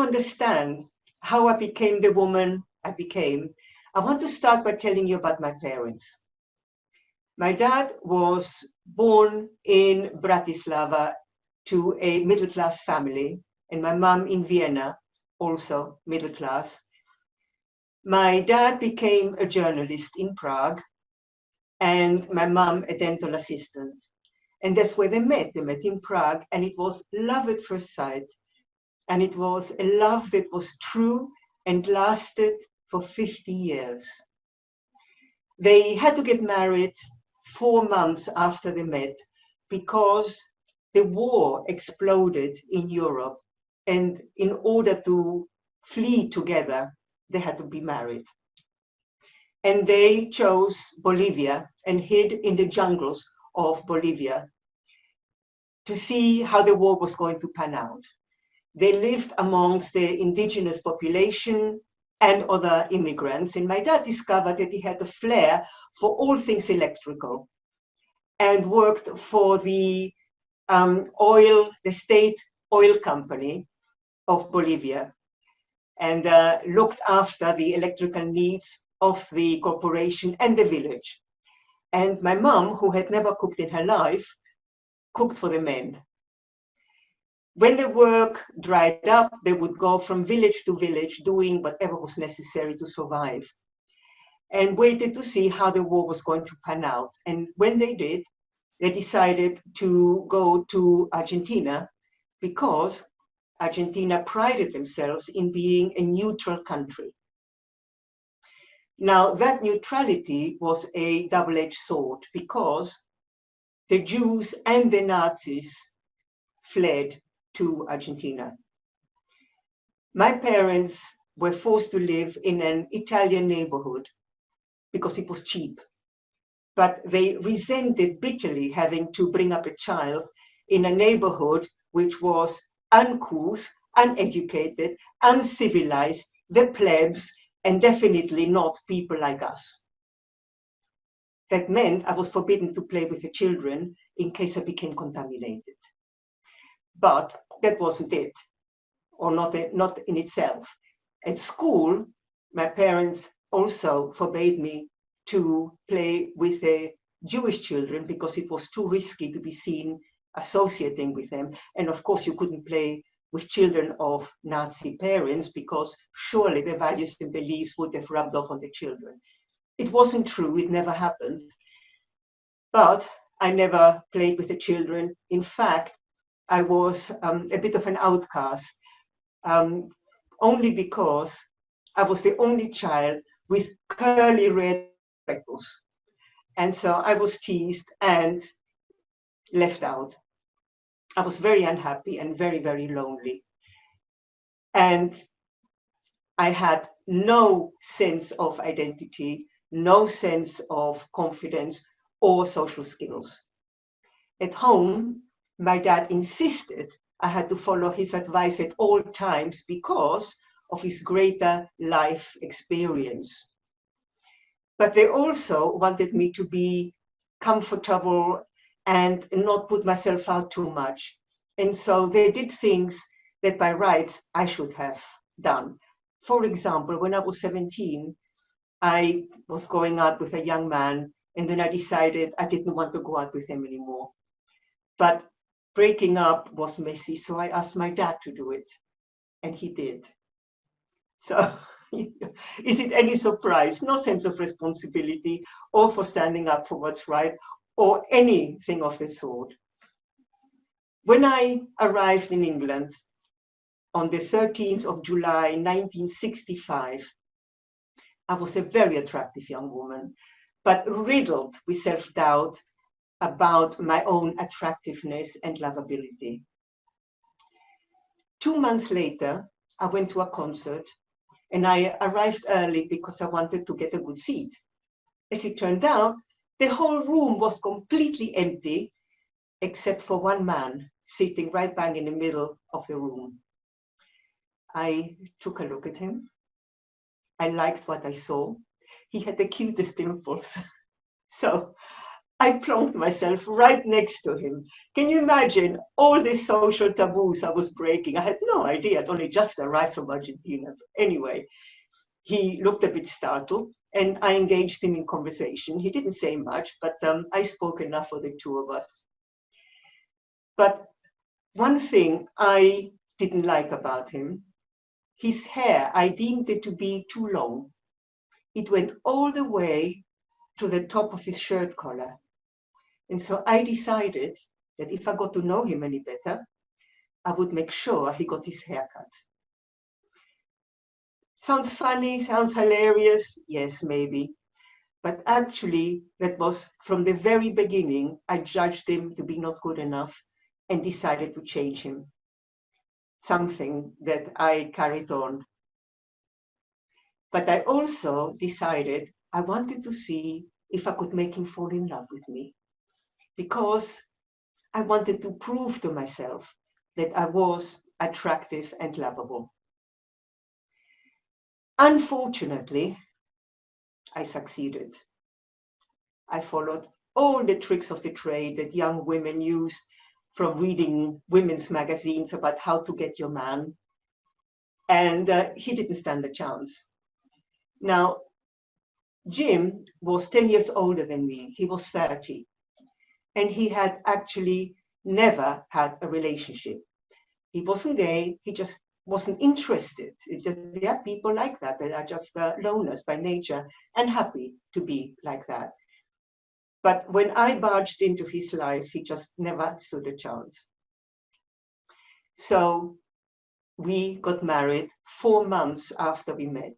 understand how I became the woman I became, I want to start by telling you about my parents. My dad was born in Bratislava to a middle-class family, and my mom in Vienna, also middle class. My dad became a journalist in Prague, and my mom a dental assistant. And that's where they met. They met in Prague, and it was love at first sight. And it was a love that was true and lasted for 50 years. They had to get married 4 months after they met because the war exploded in Europe. And in order to flee together, they had to be married. And they chose Bolivia and hid in the jungles of Bolivia to see how the war was going to pan out. They lived amongst the indigenous population and other immigrants. And my dad discovered that he had a flair for all things electrical and worked for the state oil company of Bolivia, and looked after the electrical needs of the corporation and the village. And my mom, who had never cooked in her life, cooked for the men. When the work dried up, they would go from village to village doing whatever was necessary to survive, and waited to see how the war was going to pan out. And when they did, they decided to go to Argentina because Argentina prided themselves in being a neutral country. Now, that neutrality was a double-edged sword because the Jews and the Nazis fled to Argentina. My parents were forced to live in an Italian neighborhood because it was cheap, but they resented bitterly having to bring up a child in a neighborhood which was uncouth, uneducated, uncivilized, the plebs, and definitely not people like us. That meant I was forbidden to play with the children in case I became contaminated. But that wasn't it, or not in itself. At school, my parents also forbade me to play with the Jewish children because it was too risky to be seen associating with them. And of course, you couldn't play with children of Nazi parents because surely their values and beliefs would have rubbed off on the children. It wasn't true, it never happened. But I never played with the children. In fact, I was a bit of an outcast, only because I was the only child with curly red freckles. And so I was teased and left out. I was very unhappy and very, very lonely. And I had no sense of identity, no sense of confidence or social skills. At home, my dad insisted I had to follow his advice at all times because of his greater life experience. But they also wanted me to be comfortable and not put myself out too much. And so they did things that by rights I should have done. For example, when I was 17, I was going out with a young man, and then I decided I didn't want to go out with him anymore. But breaking up was messy, so I asked my dad to do it, and he did. So is it any surprise? No sense of responsibility or for standing up for what's right or anything of the sort. When I arrived in England on the 13th of July, 1965, I was a very attractive young woman, but riddled with self-doubt about my own attractiveness and lovability. 2 months later, I went to a concert, and I arrived early because I wanted to get a good seat. As it turned out, the whole room was completely empty, except for one man sitting right bang in the middle of the room. I took a look at him. I liked what I saw. He had the cutest dimples. So I plonked myself right next to him. Can you imagine all the social taboos I was breaking? I had no idea. I'd only just arrived from Argentina. Anyway, he looked a bit startled, and I engaged him in conversation. He didn't say much, but I spoke enough for the two of us. But one thing I didn't like about him, his hair, I deemed it to be too long. It went all the way to the top of his shirt collar. And so I decided that if I got to know him any better, I would make sure he got his hair cut. Sounds funny, sounds hilarious. Yes, maybe. But actually, that was from the very beginning, I judged him to be not good enough and decided to change him. Something that I carried on. But I also decided I wanted to see if I could make him fall in love with me, because I wanted to prove to myself that I was attractive and lovable. Unfortunately, I succeeded. I followed all the tricks of the trade that young women use, from reading women's magazines about how to get your man, and he didn't stand a chance. Now, Jim was 10 years older than me. He was 30, and he had actually never had a relationship. He wasn't gay, he just wasn't interested. There are people like that are just loners by nature and happy to be like that. But when I barged into his life, he just never stood a chance. So we got married 4 months after we met.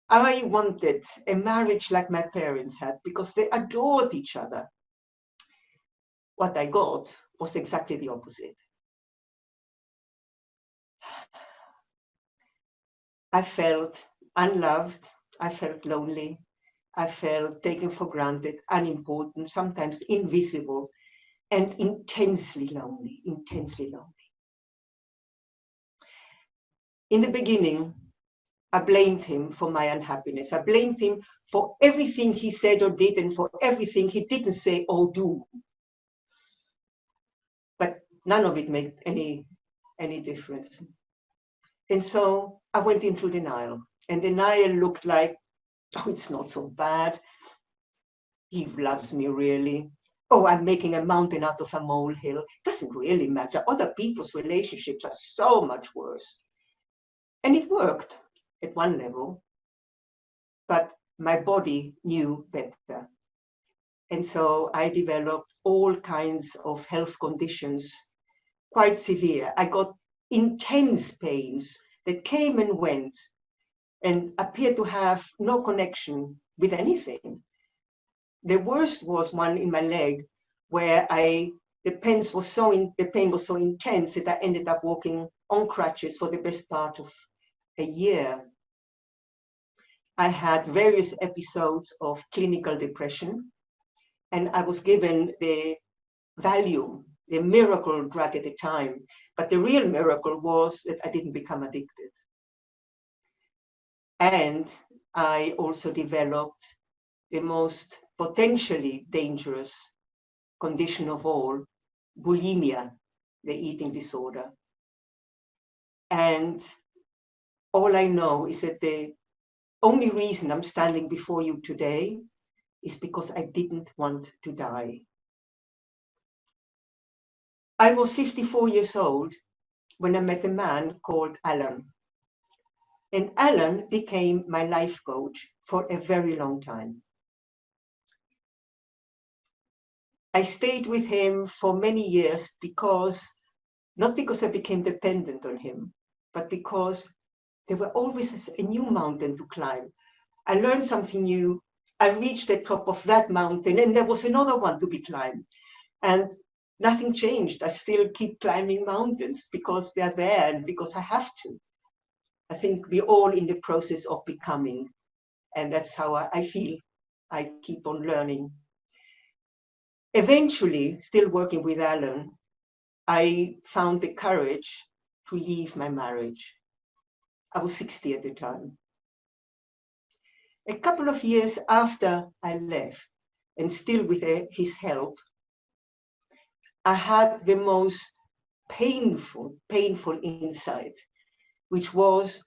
I wanted a marriage like my parents had because they adored each other. What I got was exactly the opposite. I felt unloved, I felt lonely, I felt taken for granted, unimportant, sometimes invisible, and intensely lonely, intensely lonely. In the beginning, I blamed him for my unhappiness. I blamed him for everything he said or did and for everything he didn't say or do. But none of it made any difference. And so I went into denial. And denial looked like, oh, it's not so bad. He loves me really. Oh, I'm making a mountain out of a molehill. It doesn't really matter. Other people's relationships are so much worse. And it worked at one level, but my body knew better. And so I developed all kinds of health conditions, quite severe. I got intense pains that came and went and appeared to have no connection with anything. The worst was one in my leg where the pain was so intense that I ended up walking on crutches for the best part of a year. I had various episodes of clinical depression, and I was given the Valium, the miracle drug at the time. But the real miracle was that I didn't become addicted. And I also developed the most potentially dangerous condition of all, bulimia, the eating disorder. And all I know is that the only reason I'm standing before you today is because I didn't want to die. I was 54 years old when I met a man called Alan. And Alan became my life coach for a very long time. I stayed with him for many years not because I became dependent on him, but because there were always a new mountain to climb. I learned something new. I reached the top of that mountain and there was another one to be climbed. And nothing changed. I still keep climbing mountains because they're there and because I have to. I think we're all in the process of becoming, and that's how I feel. I keep on learning. Eventually, still working with Alan, I found the courage to leave my marriage. I was 60 at the time. A couple of years after I left, and still with his help, I had the most painful insight, which was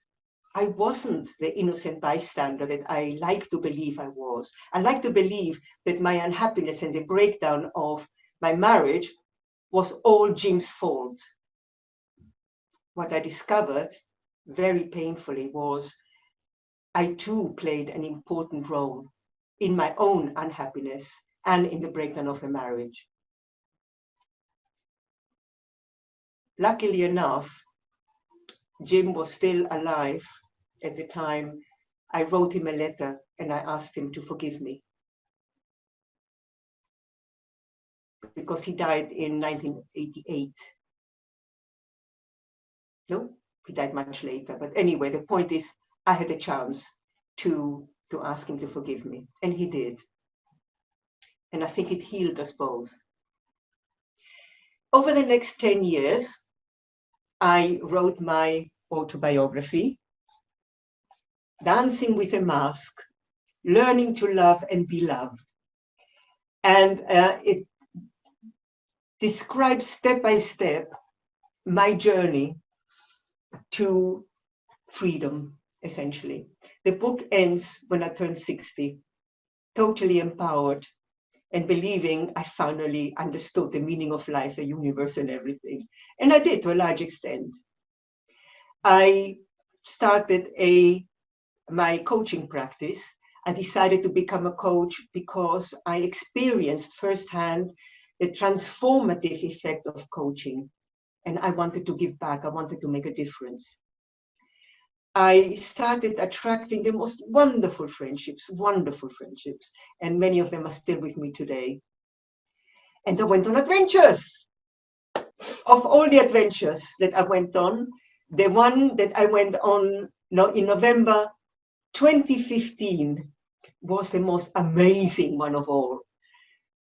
I wasn't the innocent bystander that I like to believe I was. I like to believe that my unhappiness and the breakdown of my marriage was all Jim's fault. What I discovered very painfully was I too played an important role in my own unhappiness and in the breakdown of a marriage. Luckily enough, Jim was still alive at the time. I wrote him a letter and I asked him to forgive me, because he died in 1988. No, he died much later. But anyway, the point is, I had a chance to ask him to forgive me, and he did. And I think it healed us both. Over the next 10 years, I wrote my autobiography, Dancing with a Mask, Learning to Love and Be Loved. And it describes step by step my journey to freedom, essentially. The book ends when I turned 60, totally empowered and believing I finally understood the meaning of life, the universe, and everything. And I did to a large extent. I started my coaching practice. I decided to become a coach because I experienced firsthand the transformative effect of coaching. And I wanted to give back. I wanted to make a difference. I started attracting the most wonderful friendships, and many of them are still with me today. And I went on adventures. Of all the adventures that I went on, the one that I went on in November 2015 was the most amazing one of all.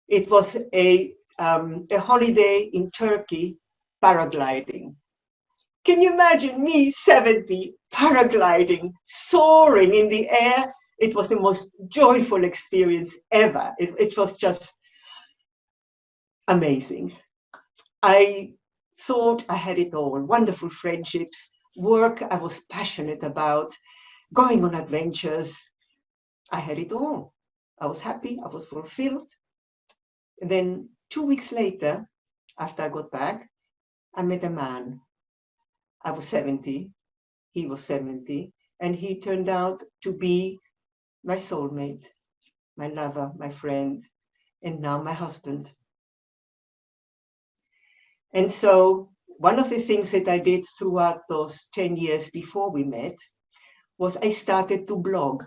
It was a holiday in Turkey, paragliding. Can you imagine me, 70, paragliding, soaring in the air? It was the most joyful experience ever. It was just amazing. I thought I had it all. Wonderful friendships, work I was passionate about, going on adventures. I had it all. I was happy, I was fulfilled. And then 2 weeks later, after I got back, I met a man. I was 70, he was 70, and he turned out to be my soulmate, my lover, my friend, and now my husband. And so one of the things that I did throughout those 10 years before we met was I started to blog.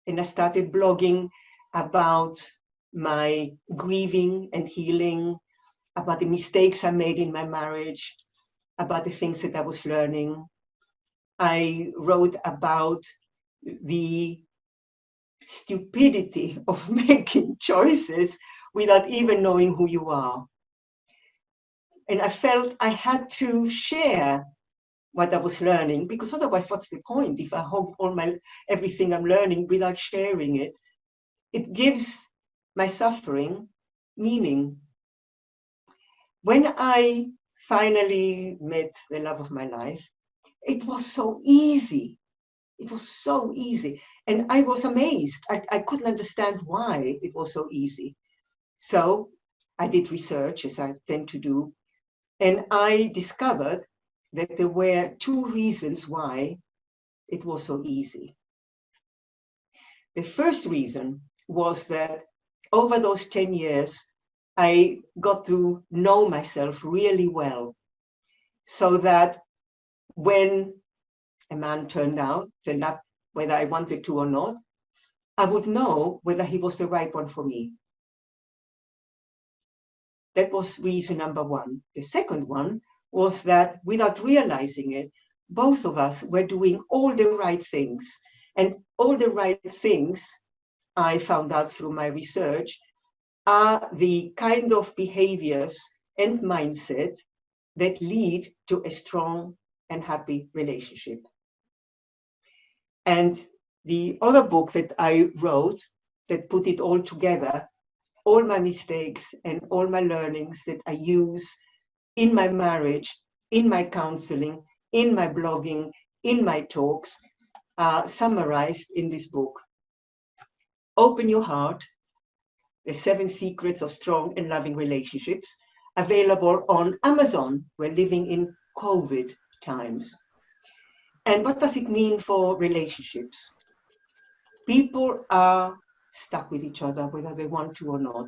And I started blogging about my grieving and healing, about the mistakes I made in my marriage, about the things that I was learning. I wrote about the stupidity of making choices without even knowing who you are. And I felt I had to share what I was learning, because otherwise, what's the point if I hold everything I'm learning without sharing it? It gives my suffering meaning. When I finally met the love of my life, it was so easy. It was so easy. And I was amazed. I couldn't understand why it was so easy. So I did research, as I tend to do, and I discovered that there were two reasons why it was so easy. The first reason was that over those 10 years, I got to know myself really well, so that when a man turned up, whether I wanted to or not, I would know whether he was the right one for me. That was reason number one. The second one was that without realizing it, both of us were doing all the right things. And all the right things, I found out through my research, are the kind of behaviors and mindset that lead to a strong and happy relationship. And the other book that I wrote that put it all together all my mistakes and all my learnings that I use in my marriage, in my counseling, in my blogging, in my talks, are summarized in this book. Open Your Heart, The 7 Secrets of Strong and Loving Relationships, available on Amazon. We're living in COVID times. And what does it mean for relationships? People are stuck with each other, whether they want to or not.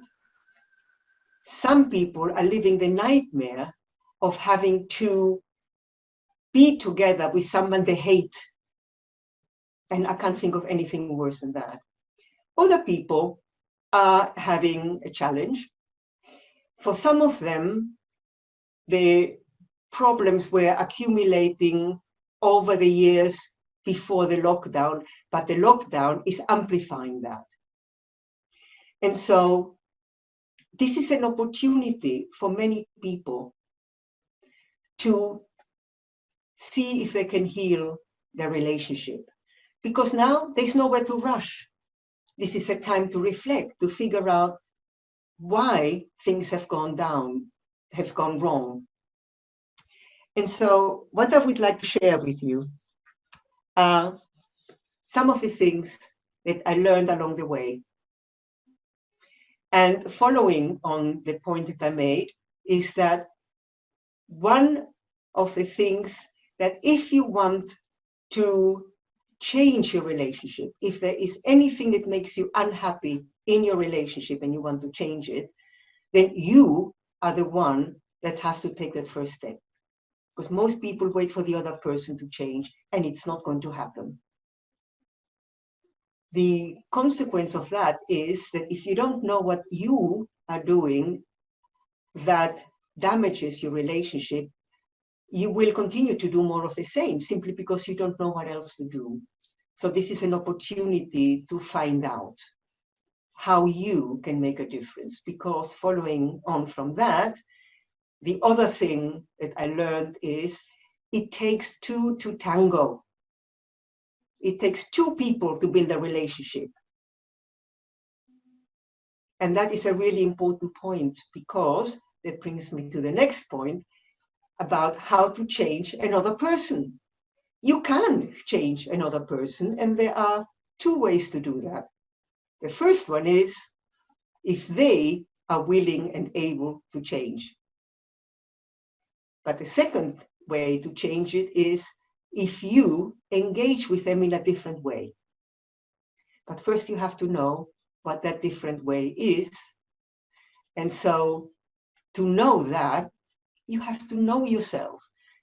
Some people are living the nightmare of having to be together with someone they hate. And I can't think of anything worse than that. Other people are having a challenge. For some of them, the problems were accumulating over the years before the lockdown, but the lockdown is amplifying that. And so this is an opportunity for many people to see if they can heal their relationship. Because now there's nowhere to rush. This is a time to reflect, to figure out why things have gone down, have gone wrong. And so what I would like to share with you are some of the things that I learned along the way. And following on the point that I made is that one of the things that if you want to change your relationship, if there is anything that makes you unhappy in your relationship and you want to change it, then you are the one that has to take that first step. Because most people wait for the other person to change, and it's not going to happen. The consequence of that is that if you don't know what you are doing that damages your relationship, you will continue to do more of the same simply because you don't know what else to do. So this is an opportunity to find out how you can make a difference, because following on from that, the other thing that I learned is it takes two to tango. It takes two people to build a relationship. And that is a really important point, because that brings me to the next point about how to change another person. You can change another person, and there are 2 ways to do that. The first one is if they are willing and able to change. But the second way to change it is if you engage with them in a different way. But first you have to know what that different way is. And so to know that, you have to know yourself.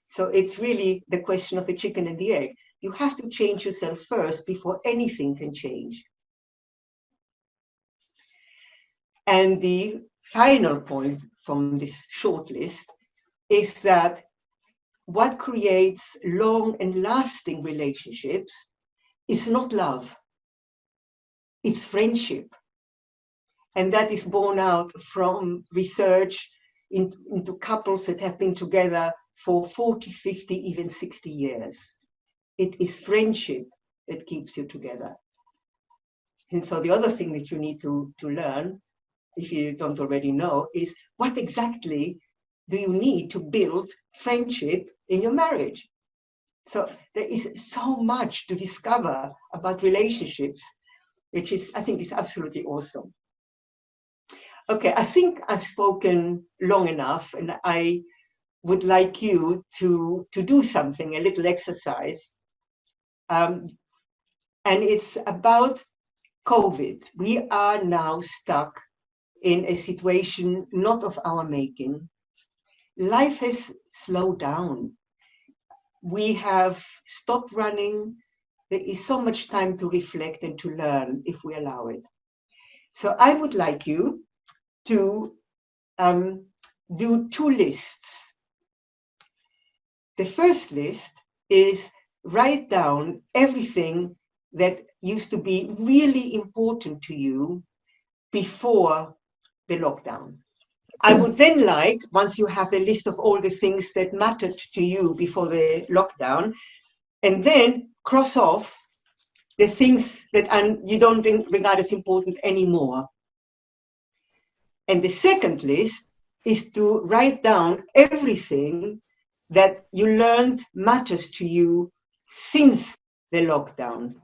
So it's really the question of the chicken and the egg. You have to change yourself first before anything can change. And the final point from this short list is that what creates long and lasting relationships is not love, it's friendship. And that is borne out from research into couples that have been together for 40, 50, even 60 years. It is friendship that keeps you together. And so the other thing that you need to learn, if you don't already know, is what exactly do you need to build friendship in your marriage? So there is so much to discover about relationships, which is, I think, is absolutely awesome. Okay, I think I've spoken long enough, and I would like you to do something, a little exercise. And it's about COVID. We are now stuck in a situation not of our making. Life has slowed down. We have stopped running. There is so much time to reflect and to learn if we allow it. So I would like you to do 2 lists. The first list is write down everything that used to be really important to you before the lockdown. I would then like, once you have a list of all the things that mattered to you before the lockdown, and then cross off the things that you don't regard as important anymore. And the second list is to write down everything that you learned matters to you since the lockdown.